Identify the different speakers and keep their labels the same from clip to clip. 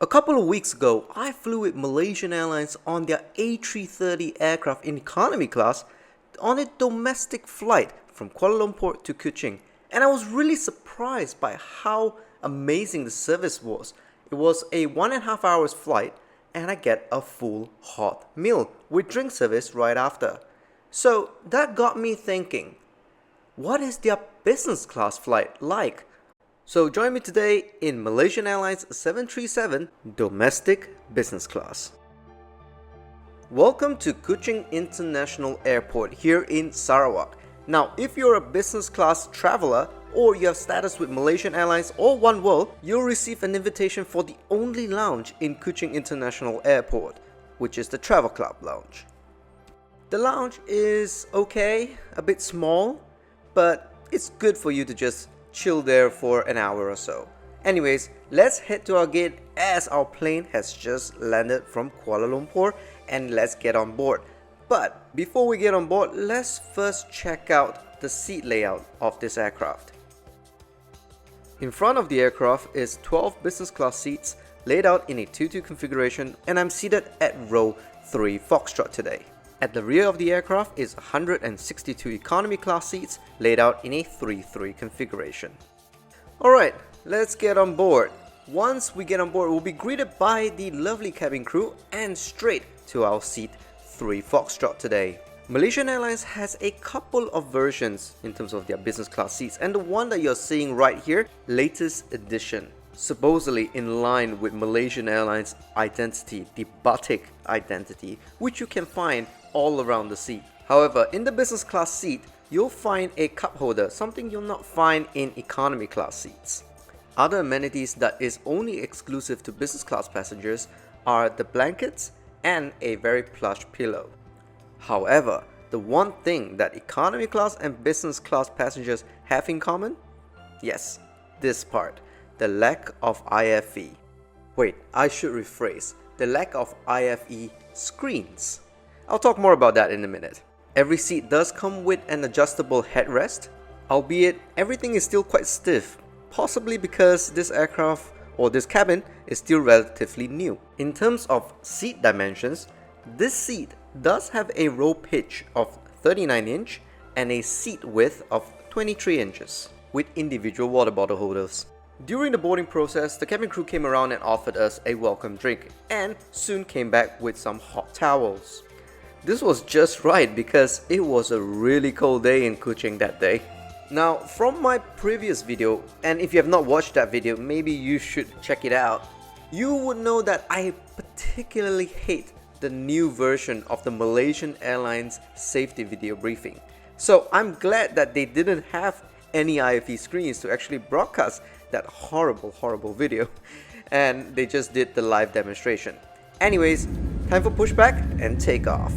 Speaker 1: A couple of weeks ago, I flew with Malaysian Airlines on their A330 aircraft in economy class on a domestic flight from Kuala Lumpur to Kuching, and I was really surprised by how amazing the service was. It was a 1.5 hours flight, and I get a full hot meal with drink service right after. So that got me thinking, what is their business class flight like? So join me today in Malaysian Airlines 737 Domestic Business Class. Welcome to Kuching International Airport here in Sarawak. Now, if you're a business class traveler or you have status with Malaysian Airlines or One World, you'll receive an invitation for the only lounge in Kuching International Airport, which is the Travel Club Lounge. The lounge is okay, a bit small, but it's good for you to just chill there for an hour or so. Anyways, let's head to our gate as our plane has just landed from Kuala Lumpur and let's get on board. But before we get on board, let's first check out the seat layout of this aircraft. In front of the aircraft is 12 business class seats laid out in a 2-2 configuration, and I'm seated at row 3 Foxtrot today. At the rear of the aircraft is 162 economy class seats laid out in a 3-3 configuration. Alright, let's get on board. Once we get on board, we'll be greeted by the lovely cabin crew and straight to our seat 3 Foxtrot today. Malaysian Airlines has a couple of versions in terms of their business class seats, and the one that you're seeing right here, latest edition. Supposedly in line with Malaysian Airlines identity, the batik identity, which you can find all around the seat. However, in the business class seat, you'll find a cup holder, something you'll not find in economy class seats. Other amenities that is only exclusive to business class passengers are the blankets and a very plush pillow. However, the one thing that economy class and business class passengers have in common? Yes, this part. The lack of IFE. Wait, I should rephrase. The lack of IFE screens. I'll talk more about that in a minute. Every seat does come with an adjustable headrest, albeit everything is still quite stiff, possibly because this aircraft or this cabin is still relatively new. In terms of seat dimensions, this seat does have a row pitch of 39 inch and a seat width of 23 inches with individual water bottle holders. During the boarding process, the cabin crew came around and offered us a welcome drink and soon came back with some hot towels. This was just right because it was a really cold day in Kuching that day. Now, from my previous video, and if you have not watched that video, maybe you should check it out, you would know that I particularly hate the new version of the Malaysian Airlines safety video briefing. So I'm glad that they didn't have any IFE screens to actually broadcast that horrible video, and they just did the live demonstration. Anyways, time for pushback and takeoff.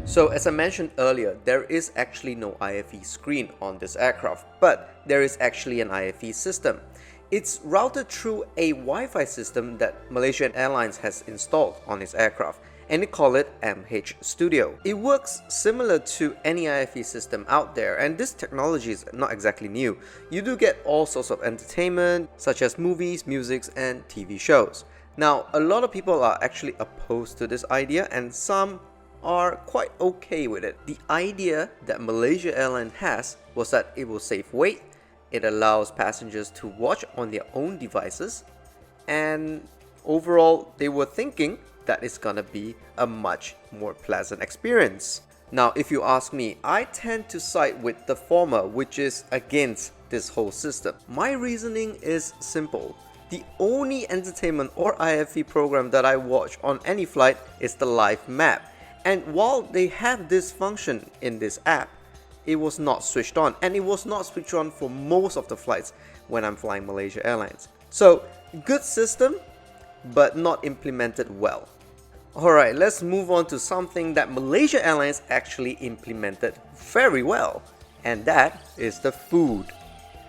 Speaker 1: So as I mentioned earlier, there is actually no IFE screen on this aircraft, but there is actually an IFE system. It's routed through a Wi-Fi system that Malaysian Airlines has installed on its aircraft, and they call it MH Studio. It works similar to any IFE system out there, and this technology is not exactly new. You do get all sorts of entertainment, such as movies, music, and TV shows. Now, a lot of people are actually opposed to this idea, and some are quite okay with it. The idea that Malaysia Airlines has was that it will save weight It allows passengers to watch on their own devices, and overall they were thinking that it's gonna be a much more pleasant experience. Now, if you ask me, I tend to side with the former, which is against this whole system. My reasoning is simple. The only entertainment or IFE program that I watch on any flight is the live map. And while they have this function in this app, it was not switched on, and it was not switched on for most of the flights when I'm flying Malaysia Airlines. So, good system, but not implemented well. Alright, let's move on to something that Malaysia Airlines actually implemented very well, and that is the food.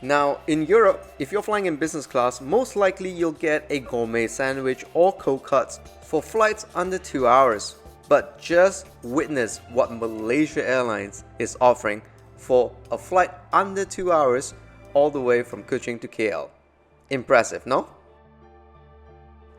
Speaker 1: Now, in Europe, if you're flying in business class, most likely you'll get a gourmet sandwich or cold cuts for flights under 2 hours. But just witness what Malaysia Airlines is offering for a flight under 2 hours all the way from Kuching to KL. Impressive, no?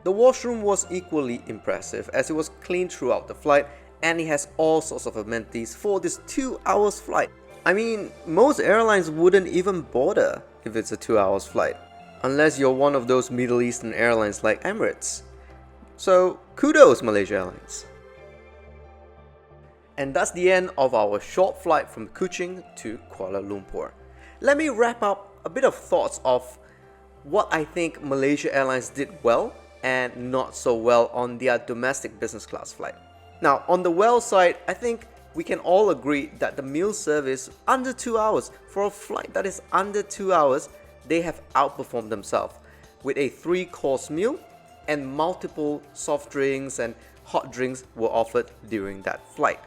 Speaker 1: The washroom was equally impressive as it was clean throughout the flight, and it has all sorts of amenities for this 2 hours flight. I mean, most airlines wouldn't even bother if it's a 2 hours flight, unless you're one of those Middle Eastern airlines like Emirates. So kudos, Malaysia Airlines. And that's the end of our short flight from Kuching to Kuala Lumpur. Let me wrap up a bit of thoughts of what I think Malaysia Airlines did well and not so well on their domestic business class flight. Now, on the well side, I think we can all agree that the meal service under 2 hours, for a flight that is under 2 hours, they have outperformed themselves with a 3-course meal, and multiple soft drinks and hot drinks were offered during that flight.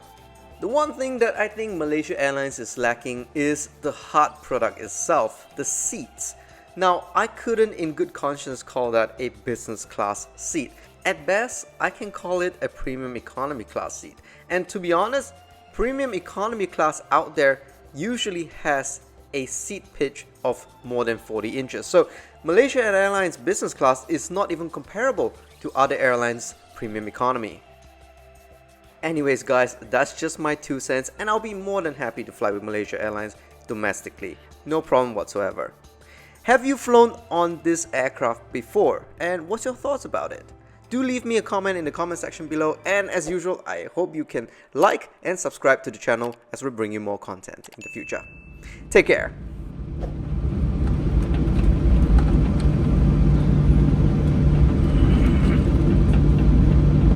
Speaker 1: The one thing that I think Malaysia Airlines is lacking is the hard product itself, the seats. Now, I couldn't in good conscience call that a business class seat. At best, I can call it a premium economy class seat. And to be honest, premium economy class out there usually has a seat pitch of more than 40 inches. So Malaysia Airlines business class is not even comparable to other airlines' premium economy. Anyways guys, that's just my 2 cents, and I'll be more than happy to fly with Malaysia Airlines domestically. No problem whatsoever. Have you flown on this aircraft before, and what's your thoughts about it? Do leave me a comment in the comment section below, and as usual, I hope you can like and subscribe to the channel as we bring you more content in the future. Take care.